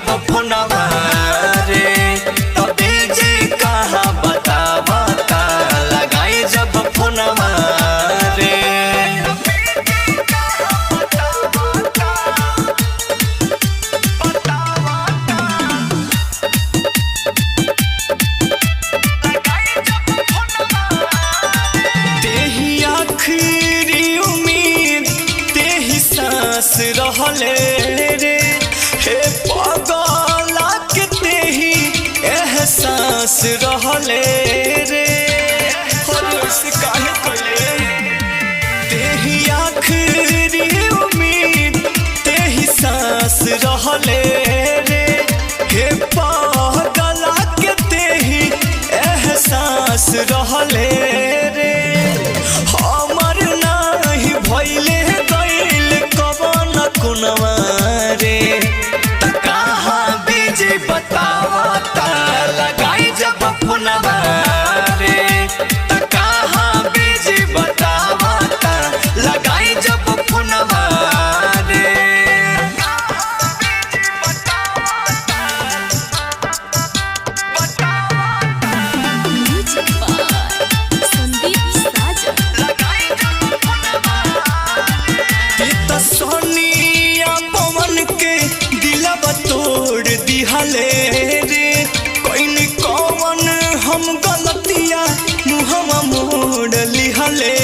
जब फोनवा रे तबे जे कहाँ बतावा ता लगाई जब फोनवा रे। तेही आखिरी उम्मीद तेही सांस रहले रे हे पगला के तेही एहसास रहले रे। काहे कइले तेही आखिरी उम्मीद तेही सांस रहले रे हे पगला के तेही एहसास रहले रे। हमर नाही भइले गइल कवन कुनवा रे त कहाँ बीजे बतावा ता लगाई जब फोनवा रे त कहाँ बीजे बतावा ता लगाई जब फोनवा रे। सोनिया पवन के दिलवा तोड़ दिहले रे कोई कौन हम गलतिया मुहवा मोड़ लिहले